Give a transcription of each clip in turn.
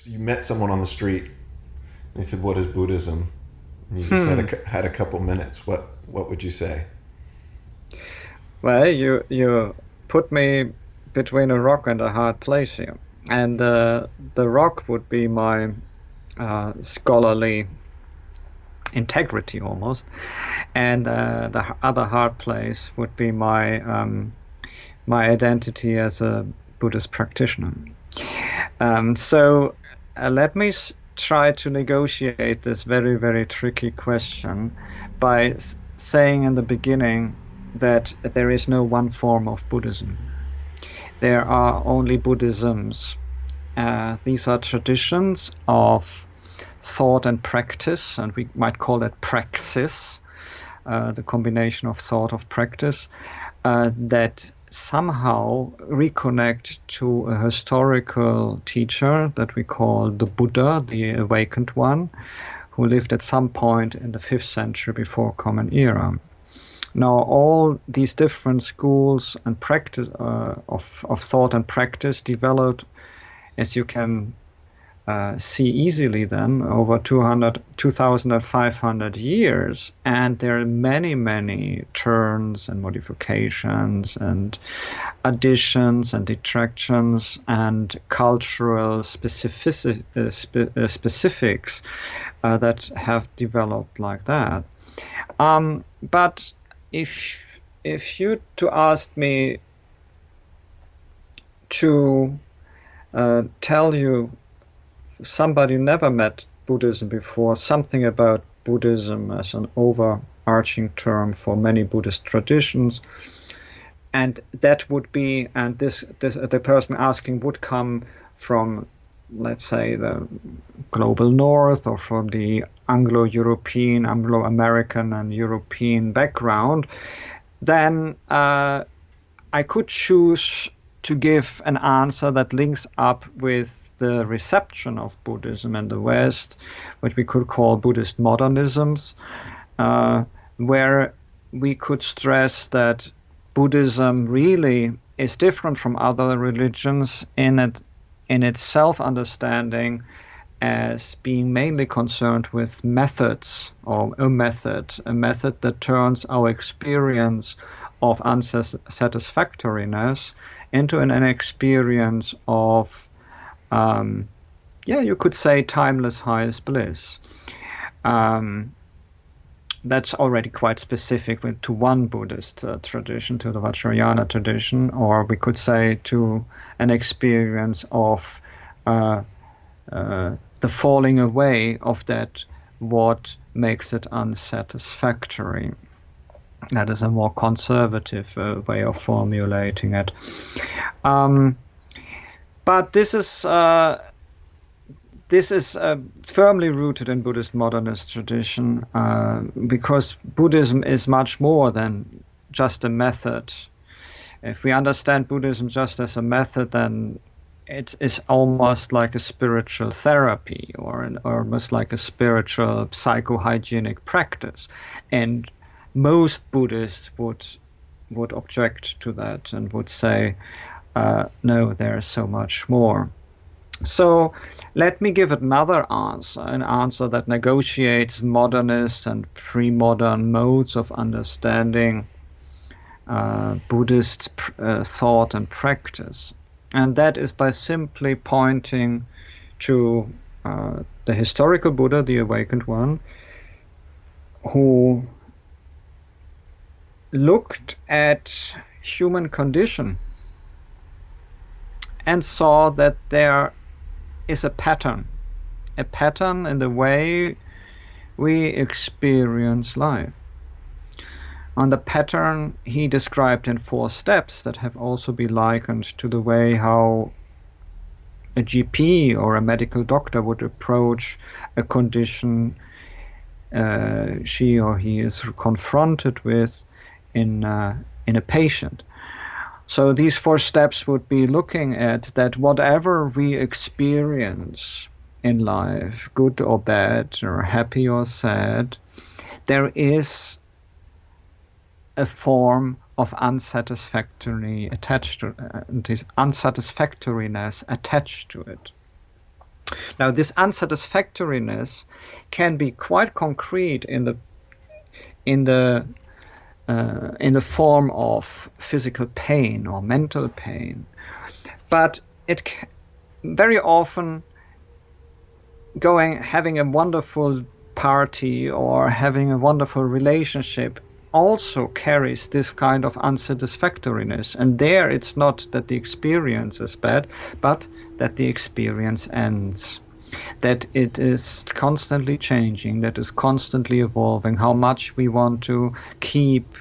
you met someone on the street and they said, "What is Buddhism?" And you just had a couple minutes. What would you say? Well, you put me between a rock and a hard place here, and the rock would be my scholarly integrity almost, and the other hard place would be my identity as a Buddhist practitioner. So let me try to negotiate this very, very tricky question by saying in the beginning that there is no one form of Buddhism. There are only Buddhisms. These are traditions of thought and practice, and we might call it praxis, the combination of thought of practice, that somehow reconnect to a historical teacher that we call the Buddha, the awakened one, who lived at some point in the 5th century before Common Era. Now, all these different schools and practice of thought and practice developed, as you can see easily then, over 2,500 years, and there are many, many turns and modifications and additions and detractions and cultural specifics that have developed like that. But if you to ask me to tell you somebody who never met Buddhism before, something about Buddhism as an overarching term for many Buddhist traditions, and that would be, and this the person asking would come from, let's say, the global north or from the Anglo-European, Anglo-American and European background, then I could choose to give an answer that links up with the reception of Buddhism in the West, what we could call Buddhist modernisms, where we could stress that Buddhism really is different from other religions in its self-understanding as being mainly concerned with methods, or a method that turns our experience of unsatisfactoriness into an experience of, you could say, timeless highest bliss. That's already quite specific to one Buddhist tradition, to the Vajrayana tradition, or we could say to an experience of the falling away of that what makes it unsatisfactory. That is a more conservative way of formulating it. But this is firmly rooted in Buddhist modernist tradition, because Buddhism is much more than just a method. If we understand Buddhism just as a method, then it is almost like a spiritual therapy, or almost like a spiritual psychohygienic practice. And most Buddhists would object to that and would say, no, there is so much more. So let me give another answer, an answer that negotiates modernist and pre-modern modes of understanding Buddhist thought and practice. And that is by simply pointing to the historical Buddha, the awakened one, who looked at human condition and saw that there is a pattern in the way we experience life. And the pattern he described in 4 steps that have also been likened to the way how a GP or a medical doctor would approach a condition she or he is confronted with in a patient. So these 4 steps would be looking at that whatever we experience in life, good or bad, or happy or sad, there is a form of unsatisfactoriness attached to it. Now, this unsatisfactoriness can be quite concrete in the form of physical pain or mental pain, but very often having a wonderful party or having a wonderful relationship also carries this kind of unsatisfactoriness. And there it's not that the experience is bad, but that the experience ends. That it is constantly changing, that is constantly evolving, how much we want to keep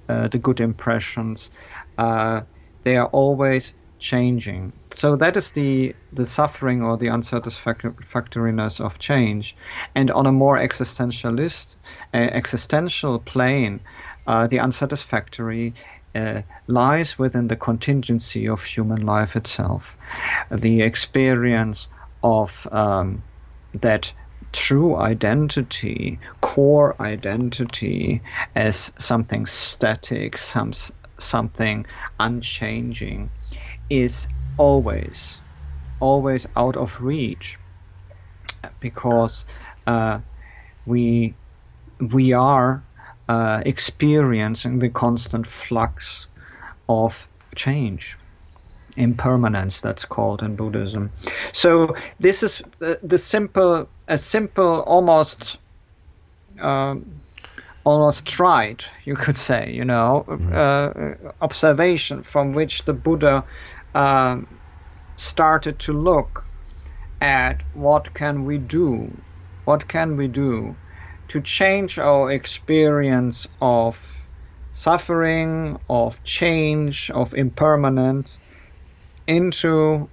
the good impressions. They are always changing. So that is the suffering or the unsatisfactoriness of change. And on a more existential plane, the unsatisfactory lies within the contingency of human life itself. The experience of that true identity, core identity, as something static, something unchanging, is always out of reach, because we are experiencing the constant flux of change, impermanence, that's called in Buddhism. So this is the simple, almost trite, you could say, observation from which the Buddha started to look at what can we do to change our experience of suffering, of change, of impermanence, into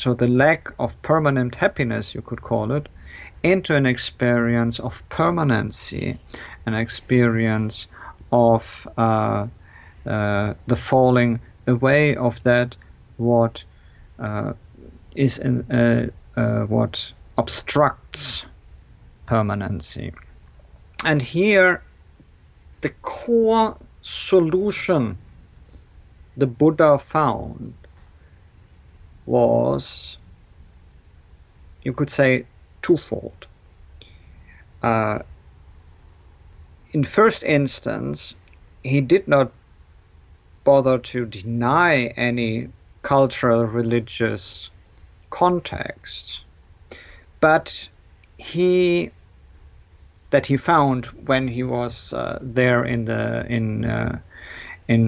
the lack of permanent happiness, you could call it, into an experience of permanency, an experience of the falling away of that what what obstructs permanency. And here the core solution the Buddha found was, you could say, twofold. In first instance, he did not bother to deny any cultural, religious context, but he found when he was there in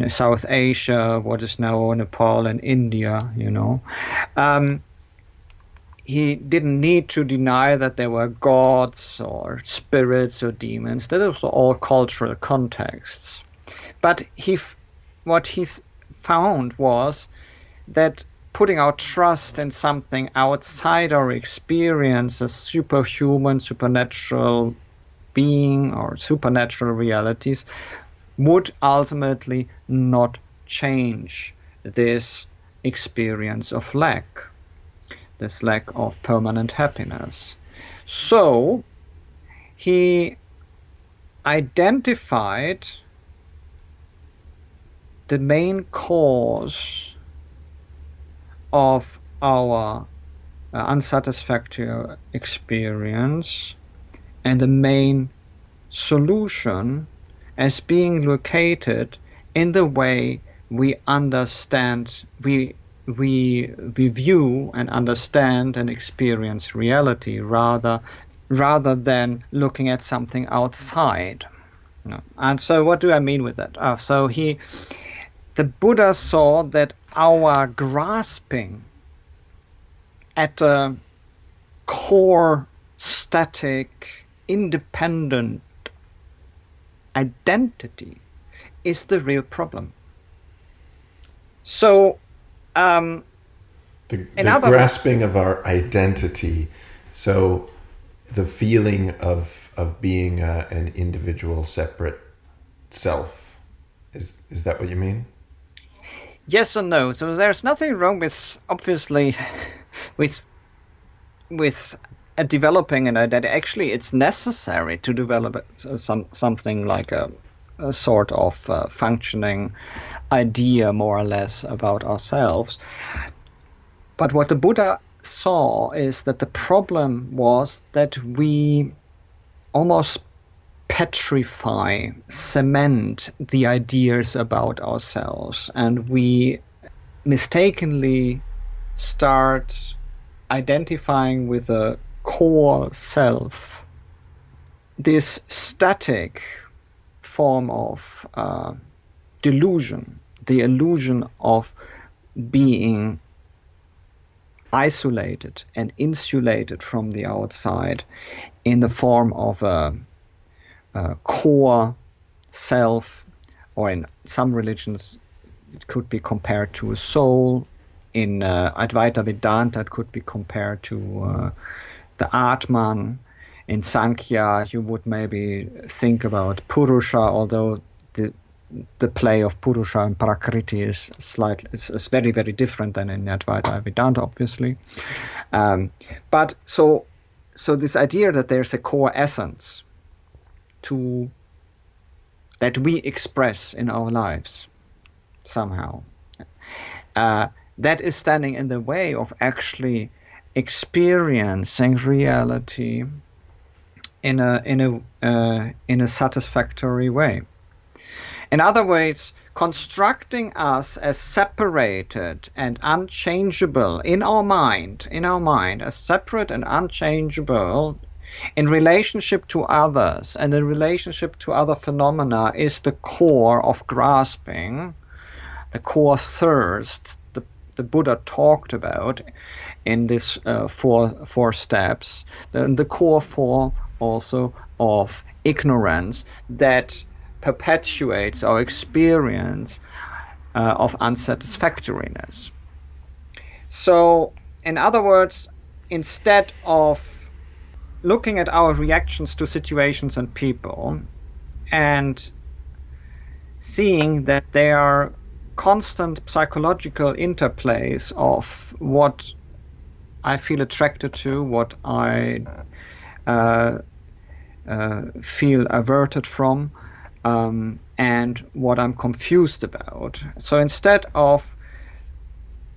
South Asia, what is now Nepal and India, he didn't need to deny that there were gods or spirits or demons. That was all cultural contexts. But what he found was that putting our trust in something outside our experience, a superhuman, supernatural being or supernatural realities, would ultimately not change this experience of lack, this lack of permanent happiness. So he identified the main cause of our unsatisfactory experience and the main solution as being located in the way we understand, we view and understand and experience reality, rather than looking at something outside. And so what do I mean with that? The Buddha saw that our grasping at a core, static, independent identity is the real problem. So, the grasping of our identity, so the feeling of being an individual, separate self, is that what you mean? Yes and no. So there's nothing wrong with, obviously, with developing an identity. Actually, it's necessary to develop something like a sort of functioning idea, more or less, about ourselves. But what the Buddha saw is that the problem was that we almost petrify, cement the ideas about ourselves, and we mistakenly start identifying with a core self, this static form of delusion, the illusion of being isolated and insulated from the outside in the form of a core self, or in some religions it could be compared to a soul. In Advaita Vedanta it could be compared to the Atman. In Sankhya you would maybe think about Purusha, although the play of Purusha and Prakriti is very, very different than in Advaita Vedanta, obviously. But so this idea that there's a core essence that we express in our lives somehow, that is standing in the way of actually experiencing reality in a satisfactory way. In other words, constructing us as separated and unchangeable in our mind, as separate and unchangeable in relationship to others and in relationship to other phenomena is the core of grasping, the core thirst the Buddha talked about in this four steps, the core form also of ignorance that perpetuates our experience of unsatisfactoriness. So, in other words, instead of looking at our reactions to situations and people and seeing that they are constant psychological interplays of what I feel attracted to, what I feel averted from, and what I'm confused about. So instead of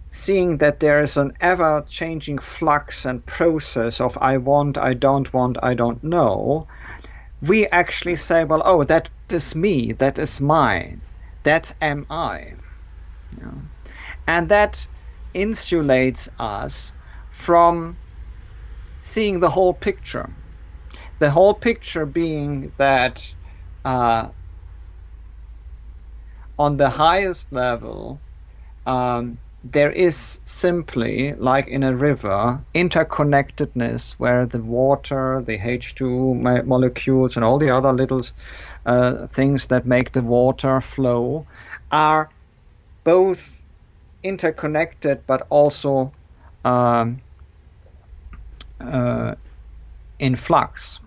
seeing that there is an ever-changing flux and process of I want, I don't want, I don't know, we actually say, well, oh, that is me, that is mine, that am I. You know? And that insulates us from seeing the whole picture. The whole picture being that on the highest level, there is simply, like in a river, interconnectedness where the water, the H2 molecules, and all the other little things that make the water flow are both interconnected but also in flux.